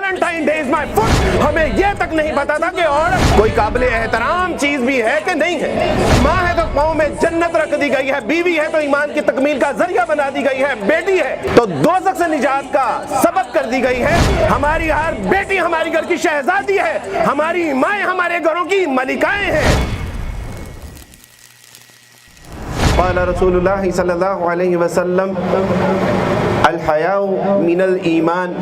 Valentine day is my foot. ہمیں یہ تک نہیں پتا تھا کہ عورت کوئی قابل احترام چیز بھی ہے کہ نہیں ہے. ماں ہے تو پاؤں میں جنت رکھ دی گئی ہے, بیوی ہے تو ایمان کی تکمیل کا ذریعہ بنا دی گئی ہے, بیٹی ہے تو دوزخ سے نجات کا سبب کر دی گئی ہے. ہماری ہر بیٹی ہماری گھر کی شہزادی ہے, ہماری مائیں ہمارے گھروں کی ملکائیں ہیں. قال رسول اللہ صلی اللہ علیہ وسلم الحیاء من الایمان.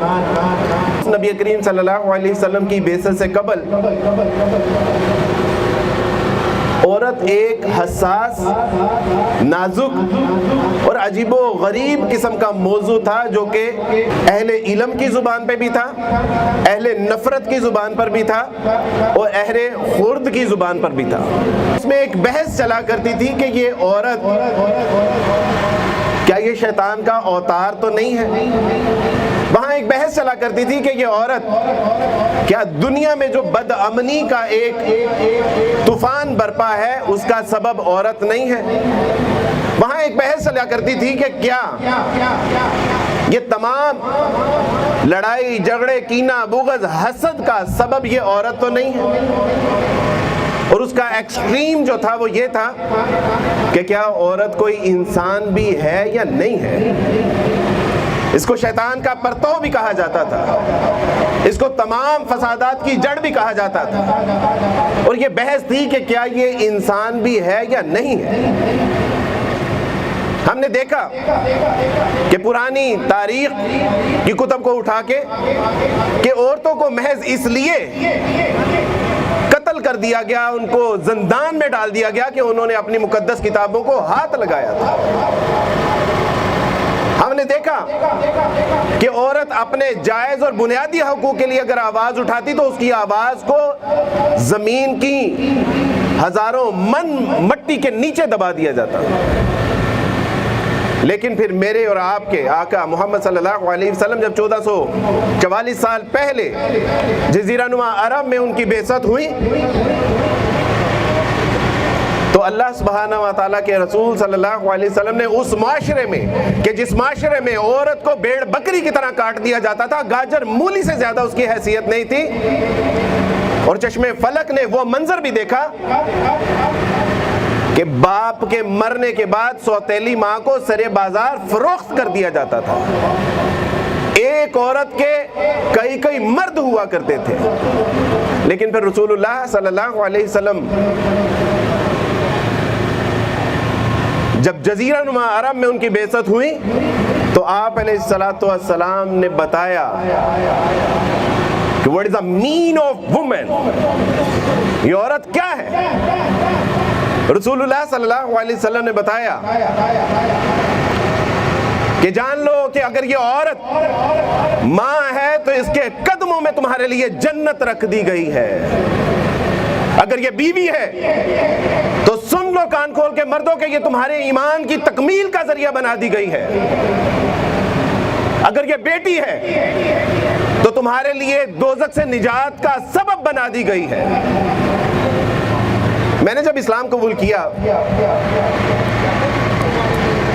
نبی کریم صلی اللہ علیہ وسلم کی بعثت سے قبل عورت ایک حساس, نازک اور عجیب و غریب قسم کا موضوع تھا, جو کہ اہل علم کی زبان پہ بھی تھا, اہل نفرت کی زبان پر بھی تھا اور اہل خرد کی زبان پر بھی تھا. اس میں ایک بحث چلا کرتی تھی کہ یہ عورت کیا یہ شیطان کا اوتار تو نہیں ہے. وہاں ایک بحث چلا کرتی تھی کہ یہ عورت کیا دنیا میں جو بد امنی کا ایک طوفان برپا ہے اس کا سبب عورت نہیں ہے. وہاں ایک بحث چلا کرتی تھی کہ کیا یہ تمام لڑائی جھگڑے کینہ بغض حسد کا سبب یہ عورت تو نہیں ہے. اور اس کا ایکسٹریم جو تھا وہ یہ تھا کہ کیا عورت کوئی انسان بھی ہے یا نہیں ہے. اس کو شیطان کا پرتو بھی کہا جاتا تھا, اس کو تمام فسادات کی جڑ بھی کہا جاتا تھا. اور یہ بحث تھی کہ کیا یہ انسان بھی ہے یا نہیں ہے. ہم نے دیکھا کہ پرانی تاریخ کی کتب کو اٹھا کے کہ عورتوں کو محض اس لیے قتل کر دیا گیا, ان کو زندان میں ڈال دیا گیا کہ انہوں نے اپنی مقدس کتابوں کو ہاتھ لگایا تھا. ہم نے دیکھا کہ عورت اپنے جائز اور بنیادی حقوق کے لیے اگر آواز اٹھاتی تو اس کی آواز کو زمین کی ہزاروں من مٹی کے نیچے دبا دیا جاتا. لیکن پھر میرے اور آپ کے آقا محمد صلی اللہ علیہ وسلم جب 1444 سال پہلے جزیرہ نما عرب میں ان کی بعثت ہوئی تو اللہ سبحانہ و تعالیٰ کے رسول صلی اللہ علیہ وسلم نے اس معاشرے میں کہ جس معاشرے میں عورت کو بھیڑ بکری کی طرح کاٹ دیا جاتا تھا, گاجر مولی سے زیادہ اس کی حیثیت نہیں تھی, اور چشمے فلک نے وہ منظر بھی دیکھا کہ باپ کے مرنے کے بعد سوتیلی ماں کو سرے بازار فروخت کر دیا جاتا تھا. ایک عورت کے کئی کئی مرد ہوا کرتے تھے. لیکن پھر رسول اللہ صلی اللہ علیہ وسلم جب جزیرہ نما عرب میں ان کی بعثت ہوئی تو آپ علیہ الصلوۃ والسلام نے بتایا کہ what is the mean of woman, یہ عورت کیا ہے. رسول اللہ صلی اللہ علیہ وسلم نے بتایا کہ جان لو کہ اگر یہ عورت ماں ہے تو اس کے قدموں میں تمہارے لیے جنت رکھ دی گئی ہے. اگر یہ بیوی ہے تو سن لو کان کھول کے مردوں کہ یہ تمہارے ایمان کی تکمیل کا ذریعہ بنا دی گئی ہے. اگر یہ بیٹی ہے تو تمہارے لیے دوزخ سے نجات کا سبب بنا دی گئی ہے. میں نے جب اسلام قبول کیا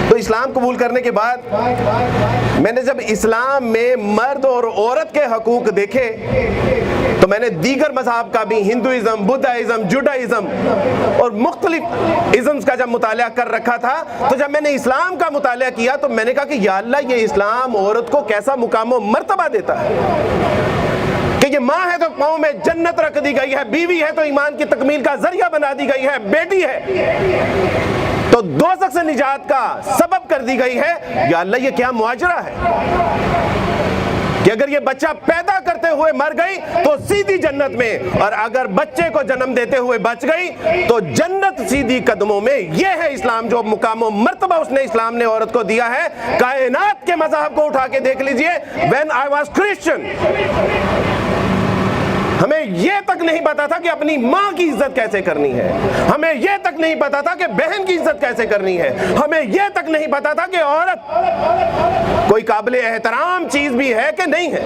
تو اسلام قبول کرنے کے بعد میں نے جب اسلام میں مرد اور عورت کے حقوق دیکھے تو میں نے دیگر مذہب کا بھی, ہندوازم, بدھائزم, جوڈائزم اور مختلف ازمز کا جب مطالعہ کر رکھا تھا, تو جب میں نے اسلام کا مطالعہ کیا تو میں نے کہا کہ یا اللہ یہ اسلام عورت کو کیسا مقام و مرتبہ دیتا ہے کہ یہ ماں ہے تو پاؤں میں جنت رکھ دی گئی ہے, بیوی ہے تو ایمان کی تکمیل کا ذریعہ بنا دی گئی ہے, بیٹی ہے تو دوزخ سے نجات کا سبب کر دی گئی ہے. یا اللہ یہ کیا معاجرہ ہے کہ اگر یہ بچہ پیدا کرتے ہوئے مر گئی تو سیدھی جنت میں, اور اگر بچے کو جنم دیتے ہوئے بچ گئی تو جنت سیدھی قدموں میں. یہ ہے اسلام, جو مقام و مرتبہ اس نے اسلام نے عورت کو دیا ہے. کائنات کے مذہب کو اٹھا کے دیکھ لیجئے, when I was Christian ہمیں یہ تک نہیں پتا تھا کہ اپنی ماں کی عزت کیسے کرنی ہے, ہمیں یہ تک نہیں پتا تھا کہ بہن کی عزت کیسے کرنی ہے, ہمیں یہ تک نہیں پتا تھا کہ عورت کوئی قابل احترام چیز بھی ہے کہ نہیں ہے.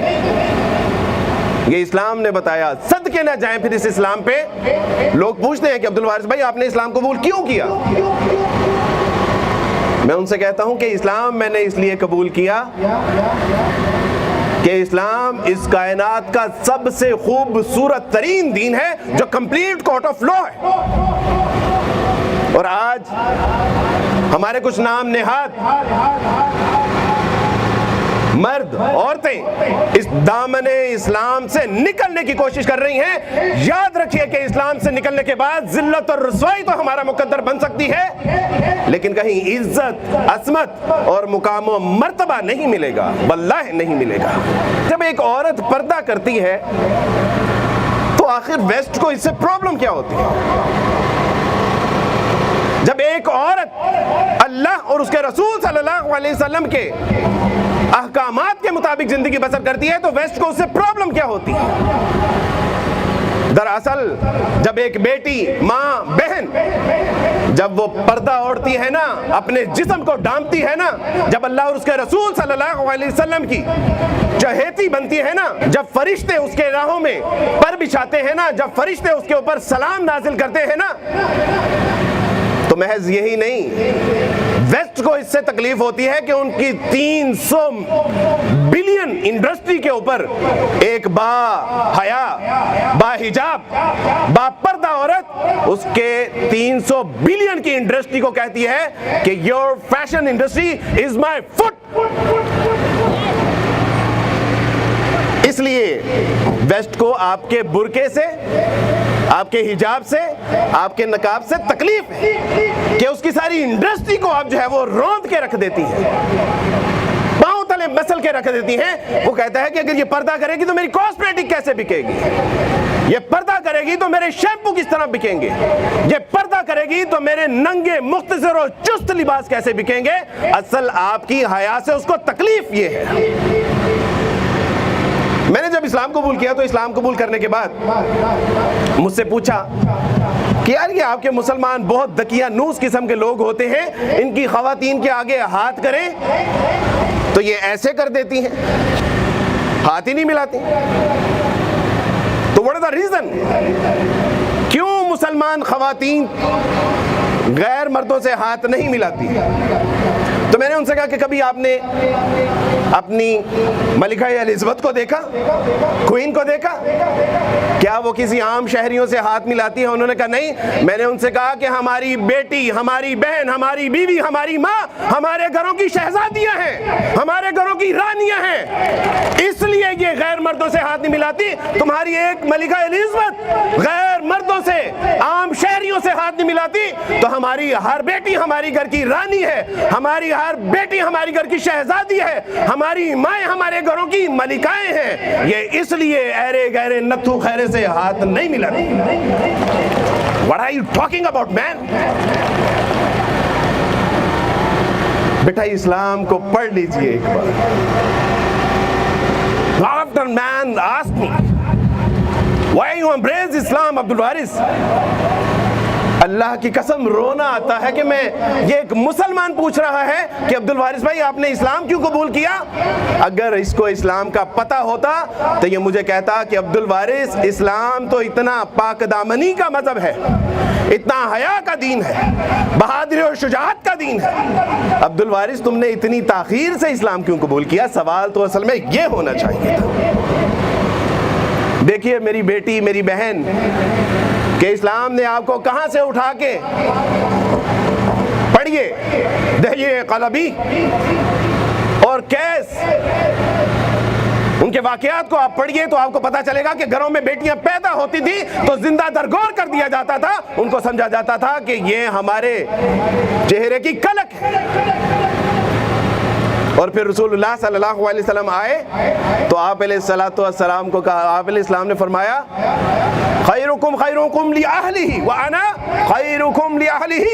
یہ اسلام نے بتایا. صدقے نہ جائیں پھر اس اسلام پہ. لوگ پوچھتے ہیں کہ عبدالوارث بھائی آپ نے اسلام قبول کیوں کیا؟ میں ان سے کہتا ہوں کہ اسلام میں نے اس لیے قبول کیا کہ اسلام اس کائنات کا سب سے خوبصورت ترین دین ہے جو کمپلیٹ کورٹ آف لا ہے. اور آج ہمارے کچھ نام نہاد مرد عورتیں اس دامن اسلام سے نکلنے کی کوشش کر رہی ہیں. یاد رکھیے کہ اسلام سے نکلنے کے بعد ذلت اور رسوائی تو ہمارا مقدر بن سکتی ہے، لیکن کہیں عزت، عظمت اور مقام و مرتبہ نہیں ملے گا، واللہ نہیں ملے گا. جب ایک عورت پردہ کرتی ہے تو آخر ویسٹ کو اس سے پرابلم کیا ہوتی ہے؟ جب ایک عورت اللہ اور اس کے رسول صلی اللہ علیہ وسلم کے احکامات کے مطابق زندگی بسر کرتی ہے تو ویسٹ کو اس سے پرابلم کیا ہوتی ہے؟ دراصل جب ایک بیٹی، ماں، بہن جب وہ پردہ اوڑھتی ہے نا، اپنے جسم کو ڈھانپتی ہے نا، جب اللہ اور اس کے رسول صلی اللہ علیہ وسلم کی چہیتی بنتی ہے نا، جب فرشتے اس کے راہوں میں پر بچھاتے ہیں نا، جب فرشتے اس کے اوپر سلام نازل کرتے ہیں نا، تو محض یہی نہیں، ویسٹ کو اس سے تکلیف ہوتی ہے کہ ان کی 300 بلین انڈسٹری کے اوپر ایک با حیا، با حجاب، با پردہ عورت اس کے 300 بلین کی انڈسٹری کو کہتی ہے کہ your fashion industry is my foot. اس لیے ویسٹ کو آپ کے برقعے سے، آپ کے حجاب سے، آپ کے نقاب سے تکلیف ہے کہ اس کی ساری انڈسٹری کو آپ جو ہے وہ روند کے رکھ دیتی ہیں، پاؤں تلے مسل کے رکھ دیتی ہیں. وہ کہتا ہے کہ اگر یہ پردہ کرے گی تو میری کاسمیٹک کیسے بکے گی، یہ پردہ کرے گی تو میرے شیمپو کس طرح بکیں گے، یہ پردہ کرے گی تو میرے ننگے مختصر اور چست لباس کیسے بکیں گے. اصل آپ کی حیا سے اس کو تکلیف یہ ہے. میں نے جب اسلام قبول کیا تو اسلام قبول کرنے کے بعد مجھ سے پوچھا کہ یار یہ آپ کے مسلمان بہت دقیانوس قسم کے لوگ ہوتے ہیں، ان کی خواتین کے آگے ہاتھ کریں تو یہ ایسے کر دیتی ہیں، ہاتھ ہی نہیں ملاتی. تو what is the reason؟ کیوں مسلمان خواتین غیر مردوں سے ہاتھ نہیں ملاتی؟ تو میں نے ان سے کہا کہ کبھی آپ نے اپنی ملکہ الزبتھ کو دیکھا، کوئین کو دیکھا؟ کیا وہ کسی عام شہریوں سے ہاتھ ملاتی ہیں؟ انہوں نے کہا نہیں. میں نے ان سے کہا کہ ہماری بیٹی، ہماری بہن، ہماری بیوی، ہماری ماں ہمارے گھروں کی شہزادیاں ہیں، ہمارے گھروں کی رانیاں ہیں، اس لیے یہ غیر مردوں سے ہاتھ نہیں ملاتی. تمہاری ایک ملکہ الزبتھ غیر مردوں سے، عام شہریوں سے ہاتھ نہیں ملاتی تو ہماری ہر بیٹی ہماری گھر کی رانی ہے، ہماری ہر بیٹی ہماری گھر کی شہزادی ہے، ہماری مائیں ہمارے گھروں کی ملکائیں ہیں. یہ اس لیے ایرے گہرے نتھو خیرے سے ہاتھ نہیں ملاتی. What are you talking about, man؟ بیٹا اسلام کو پڑھ لیجئے ایک بار. After man asked me, why you embrace Islam, عبد الوارث؟ اللہ کی قسم رونا آتا ہے کہ میں یہ ایک مسلمان پوچھ رہا ہے کہ عبد الوارث بھائی آپ نے اسلام کیوں قبول کیا؟ اگر اس کو اسلام کا پتہ ہوتا تو یہ مجھے کہتا کہ عبد الوارث اسلام تو اتنا پاک دامنی کا مذہب ہے، اتنا حیا کا دین ہے، بہادری اور شجاعت کا دین ہے. عبد الوارث تم نے اتنی تاخیر سے اسلام کیوں قبول کیا؟ سوال تو اصل میں یہ ہونا چاہیے تھا. دیکھیے میری بیٹی، میری بہن، کہ اسلام نے آپ کو کہاں سے اٹھا کے، پڑھیے دہیے قلبی اور کیس، ان کے واقعات کو آپ پڑھیے تو آپ کو پتا چلے گا کہ گھروں میں بیٹیاں پیدا ہوتی تھی تو زندہ درگور کر دیا جاتا تھا، ان کو سمجھا جاتا تھا کہ یہ ہمارے چہرے کی کلک ہے. اور پھر رسول اللہ صلی اللہ علیہ وسلم آئے تو آپ علیہ السلام کو کہا، آپ علیہ السلام نے فرمایا خیرکم خیرکم لأہلہ وانا خیرکم لأہلہ.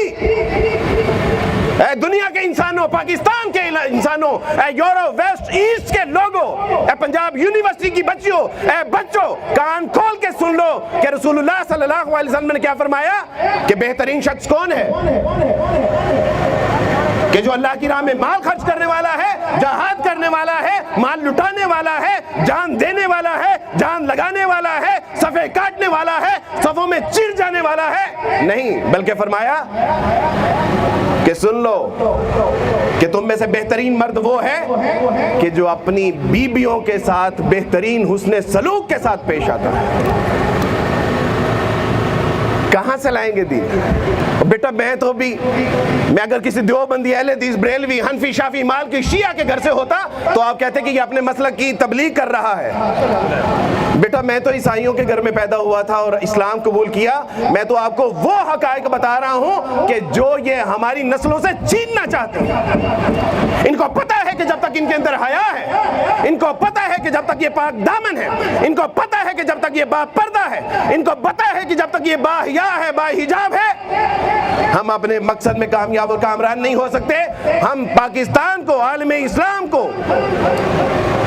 اے دنیا کے انسانوں، پاکستان کے انسانوں، اے یورپ ویسٹ ایسٹ کے لوگوں، اے پنجاب یونیورسٹی کی بچیوں، اے بچوں، کان کھول کے سن لو کہ رسول اللہ صلی اللہ علیہ وسلم نے کیا فرمایا کہ بہترین شخص کون ہے؟ کہ جو اللہ کی راہ میں مال خرچ کرنے والا ہے، جہاد کرنے والا ہے، مال لٹانے والا ہے، جان دینے والا ہے، جان لگانے والا ہے، سب صفے کاٹنے والا ہے, صفوں میں چیر جانے والا ہے, نہیں, بلکہ فرمایا کہ سن لو کہ تم میں سے بہترین مرد وہ ہے کہ جو اپنی بیویوں کے ساتھ بہترین حسن سلوک کے ساتھ پیش آتا ہے. کہاں سے لائیں گے دین؟ بیٹا میں اگر کسی دیوبندی, اہل حدیث, بریلوی, حنفی, شافعی, مالکی, شیعہ کے گھر سے ہوتا تو آپ کہتے کہ یہ اپنے مسلک کی تبلیغ کر رہا ہے. بیٹا میں تو عیسائیوں کے گھر میں پیدا ہوا تھا اور اسلام قبول کیا. میں تو آپ کو وہ حقائق بتا رہا ہوں کہ جو یہ ہماری نسلوں سے چھیننا چاہتے ہیں. ان کو پتا ہے کہ جب تک ان کے اندر حیا ہے, ان کو پتا ہے کہ جب تک یہ پاک دامن ہے, ان کو پتا ہے کہ جب تک یہ با پردہ ہے, ان کو پتا ہے کہ جب تک یہ با حیا ہے, با حجاب ہے, ہم اپنے مقصد میں کامیاب اور کامران نہیں ہو سکتے. ہم پاکستان کو, عالم اسلام کو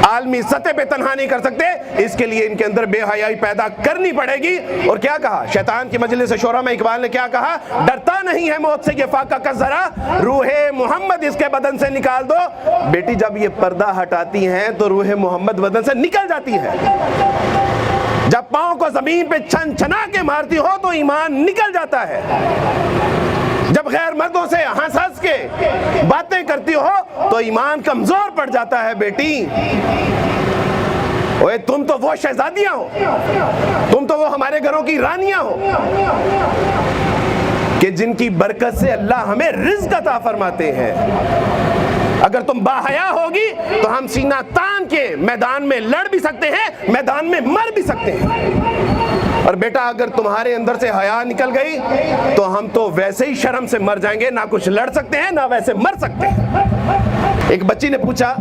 عالمی سطح پہ تنہا نہیں کر سکتے. اس کے لیے ان کے اندر بے حیائی پیدا کرنی پڑے گی. اور کیا کہا شیطان کی مجلس شورا میں اقبال نے, کیا کہا؟ ڈرتا نہیں ہے موت سے یہ فاقہ کا ذرا, روح محمد اس کے بدن سے نکال دو. بیٹی جب یہ پردہ ہٹاتی ہیں تو روح محمد بدن سے نکل جاتی ہے. جب پاؤں کو زمین پہ چھن چھنا کے مارتی ہو تو ایمان نکل جاتا ہے. جب غیر مردوں سے ہنس ہنس کے باتیں کرتی ہو تو ایمان کمزور پڑ جاتا ہے. بیٹی اوے تم تو وہ شہزادیاں ہو, تم تو وہ ہمارے گھروں کی رانیاں ہو کہ جن کی برکت سے اللہ ہمیں رزق عطا فرماتے ہیں. اگر تم باحیا ہوگی تو ہم سینہ تان کے میدان میں لڑ بھی سکتے ہیں, میدان میں مر بھی سکتے ہیں. اور بیٹا اگر تمہارے اندر سے حیا نکل گئی تو ہم تو ویسے ہی شرم سے مر جائیں گے, نہ کچھ لڑ سکتے ہیں نہ ویسے مر سکتے ہیں. ایک بچی نے پوچھا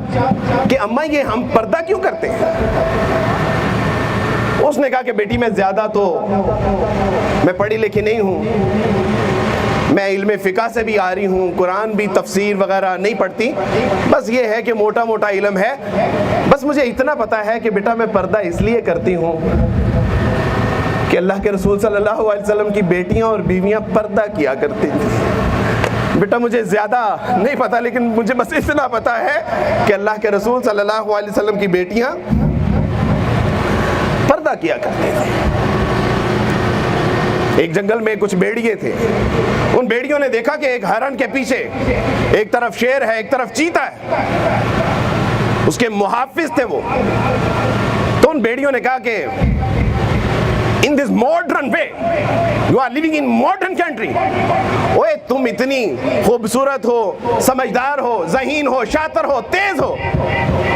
کہ اماں یہ ہم پردہ کیوں کرتے ہیں؟ اس نے کہا کہ بیٹی میں زیادہ تو میں پڑھی لکھی نہیں ہوں, میں علم فقہ سے بھی آ رہی ہوں, قرآن بھی تفسیر وغیرہ نہیں پڑھتی, بس یہ ہے کہ موٹا موٹا علم ہے. بس مجھے اتنا پتا ہے کہ بیٹا میں پردہ اس لیے کرتی ہوں کہ اللہ کے رسول صلی اللہ علیہ وسلم کی بیٹیاں اور بیویاں پردہ کیا کرتی تھیں. بیٹا مجھے زیادہ نہیں پتا, لیکن مجھے بس اتنا پتا ہے کہ اللہ کے رسول صلی اللہ علیہ وسلم کی بیٹیاں پردہ کیا کرتی تھیں. ایک جنگل میں کچھ بیڑیے تھے. ان بیڑیوں نے دیکھا کہ ایک ہرن کے پیچھے ایک طرف شیر ہے, ایک طرف چیتا ہے, اس کے محافظ تھے وہ. تو ان بیڑیوں نے کہا کہ in this modern way you are living in modern country, اوے تم اتنی خوبصورت ہو, سمجھدار ہو, ذہین ہو, شاطر ہو, تیز ہو,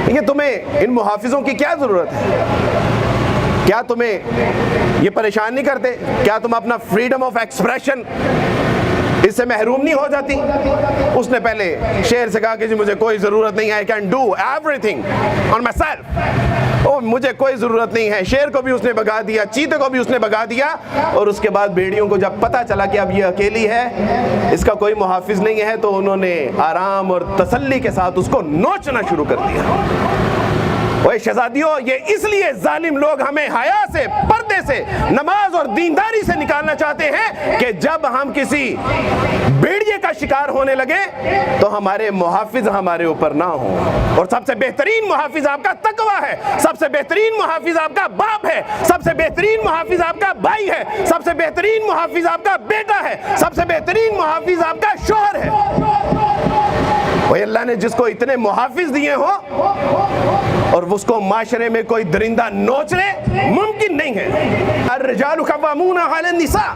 یہ تمہیں ان محافظوں کی کیا ضرورت ہے؟ کیا تمہیں یہ پریشان نہیں کرتے؟ کیا تم اپنا فریڈم آف ایکسپریشن اس سے محروم نہیں ہو جاتی؟ اس نے پہلے شیر سے کہا کہ جی مجھے کوئی ضرورت نہیں ہے, I can do everything on myself, مجھے کوئی ضرورت نہیں ہے. شیر کو بھی اس نے بھگا دیا, چیتے کو بھی اس نے بھگا دیا. اور اس کے بعد بیڑیوں کو جب پتا چلا کہ اب یہ اکیلی ہے, اس کا کوئی محافظ نہیں ہے, تو انہوں نے آرام اور تسلی کے ساتھ اس کو نوچنا شروع کر دیا. اوے شہزادیوں, یہ اس لیے ظالم لوگ ہمیں حیا سے, پردے سے, نماز اور دینداری سے نکالنا چاہتے ہیں کہ جب ہم کسی بیڑیے کا شکار ہونے لگے تو ہمارے محافظ ہمارے اوپر نہ ہوں. اور سب سے بہترین محافظ آپ کا تقویٰ ہے, سب سے بہترین محافظ آپ کا باپ ہے, سب سے بہترین محافظ آپ کا بھائی ہے, سب سے بہترین محافظ آپ کا بیٹا ہے, سب سے بہترین محافظ آپ کا شوہر ہے. وہی اللہ نے جس کو اتنے محافظ دیے ہو اور اس کو معاشرے میں کوئی درندہ نوچ لے, ممکن نہیں ہے. الرجال قوامون علی النساء.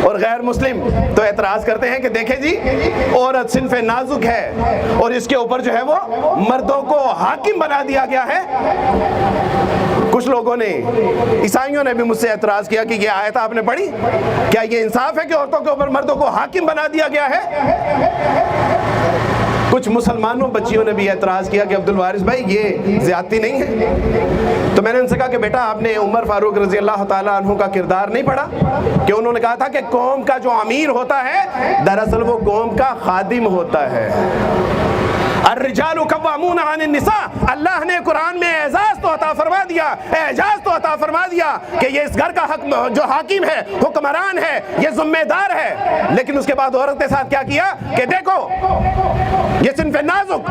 اور غیر مسلم تو اعتراض کرتے ہیں کہ دیکھیں جی عورت صنف نازک ہے اور اس کے اوپر جو ہے وہ مردوں کو حاکم بنا دیا گیا ہے. کچھ لوگوں نے, عیسائیوں نے بھی مجھ سے اعتراض کیا کہ یہ آیت آپ نے پڑھی, کیا یہ انصاف ہے کہ عورتوں کے اوپر مردوں کو حاکم بنا دیا گیا ہے؟ کچھ مسلمانوں بچیوں نے بھی اعتراض کیا کہ عبدالوارث بھائی یہ زیادتی نہیں ہے. تو میں نے ان سے کہا کہ بیٹا آپ نے عمر فاروق رضی اللہ تعالیٰ عنہ کا کردار نہیں پڑھا کہ انہوں نے کہا تھا کہ قوم کا جو امیر ہوتا ہے دراصل وہ قوم کا خادم ہوتا ہے. الرجال قوامون علی النساء. اللہ نے قرآن میں اعزاز تو عطا فرما دیا, اعجاز تو عطا فرما دیا کہ یہ اس گھر کا حق جو حاکم ہے, حکمران ہے, یہ ذمہ دار ہے. لیکن اس کے بعد عورت کے ساتھ کیا کیا کہ دیکھو یہ صنف نازک,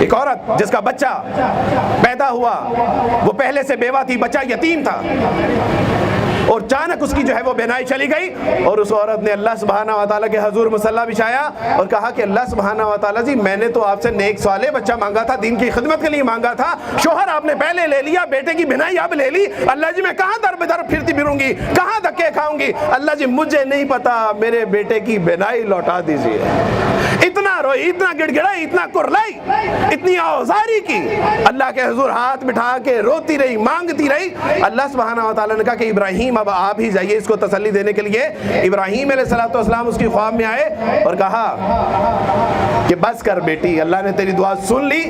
ایک عورت جس کا بچہ پیدا ہوا وہ پہلے سے بیوہ تھی، بچہ یتیم تھا، اور اچانک اس کی جو ہے وہ بینائی چلی گئی، اور اس عورت نے اللہ سبحانہ و تعالیٰ کے حضور مصلی بچھایا اور کہا کہ اللہ سبحانہ و تعالیٰ جی میں نے تو آپ سے نیک صالح بچہ مانگا تھا، دین کی خدمت کے لیے مانگا تھا، شوہر آپ نے پہلے لے لیا، بیٹے کی بینائی اب لے لی، اللہ جی میں کہاں در بدر پھرتی پھروں گی، کہاں دھکے کھاؤں گی، اللہ جی مجھے نہیں پتا، میرے بیٹے کی بینائی لوٹا دیجیے۔ اتنا روئی، اتنا گڑ گڑائی، اتنا کرلائی، اتنی آوازاری کی، اللہ کے حضور ہاتھ بٹھا کے روتی رہی، مانگتی رہی۔ اللہ سبحانہ و تعالیٰ نے کہا کہ ابراہیم اب آپ ہی جائیے اس کو تسلی دینے کے لیے۔ ابراہیم علیہ السلام اس کی خواب میں آئے اور کہا کہ بس کر بیٹی، اللہ نے تیری دعا سن لی،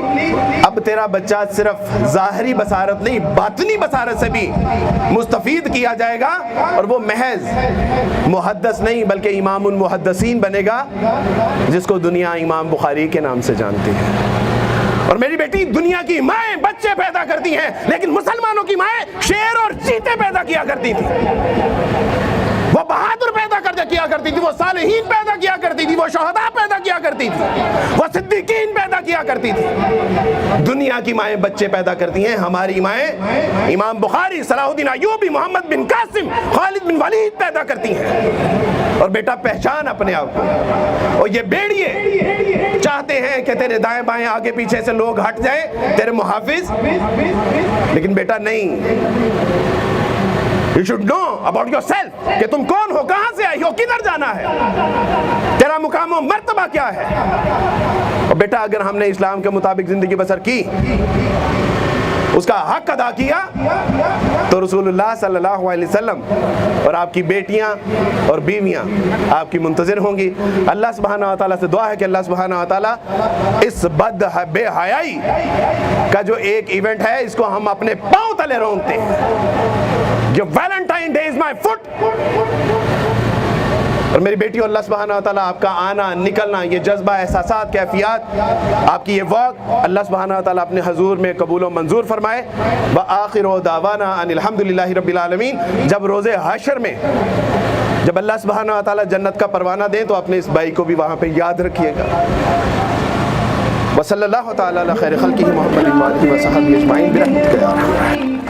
اب تیرا بچہ صرف ظاہری بصارت نہیں باطنی بصارت سے بھی مستفید کیا جائے گا، اور وہ محض محدث نہیں بلکہ امام المحدثین بنے گا، جس کو دنیا امام بخاری کے نام سے جانتی ہے۔ اور میری بیٹی، دنیا کی مائیں بچے پیدا کرتی ہیں، لیکن مسلمانوں کی مائیں شیر اور چیتے پیدا کیا کرتی تھی، وہ بہادر پیدا کیا کرتی تھی، وہ صالحین پیدا کیا کرتی تھی، وہ شہداء پیدا کیا کرتی تھی، وہ صدیقین پیدا کیا کرتی تھی۔ دنیا کی مائیں بچے پیدا کرتی ہیں، ہماری مائیں امام بخاری، صلاح الدین ایوبی، محمد بن قاسم، خالد بن ولید پیدا کرتی ہیں۔ اور بیٹا پہچان اپنے آپ کو، اور یہ بیڑیے چاہتے ہیں کہ تیرے دائیں بائیں آگے پیچھے سے لوگ ہٹ جائیں، تیرے محافظ، لیکن بیٹا نہیں، You should know about yourself کہ تم کون ہو، کہاں سے آئی ہو، کدھر جانا ہے، تیرا مقام و مرتبہ کیا ہے۔ اور بیٹا اگر ہم نے اسلام کے مطابق زندگی بسر کی، اس کا حق ادا کیا، تو رسول اللہ صلی اللہ علیہ وسلم اور آپ کی بیٹیاں اور بیویاں آپ کی منتظر ہوں گی۔ اللہ سبحانہ و تعالیٰ سے دعا ہے کہ اللہ سبحانہ و تعالیٰ اس بے حیائی کا جو ایک ایونٹ ہے، اس کو ہم اپنے پاؤں تلے رونگتے ہیں۔ جو Valentine day is my foot, اور میری بیٹی، اللہ سبحانہ و تعالیٰ آپ کا آنا نکلنا، یہ جذبہ، احساسات، کیفیات، آپ کی یہ واک، اللہ سبحانہ و تعالیٰ اپنے حضور میں قبول و منظور فرمائے۔ وآخر دعوانا ان الحمدللہ رب العالمین۔ جب روز حشر میں جب اللہ سبحانہ و تعالیٰ جنت کا پروانہ دیں تو اپنے اس بھائی کو بھی وہاں پہ یاد رکھیے گا۔ وصلی اللہ تعالیٰ علی خیر خلقہ محمد وآلہ وصحبہ اجمعین برحمتک یا ارحم الراحمین۔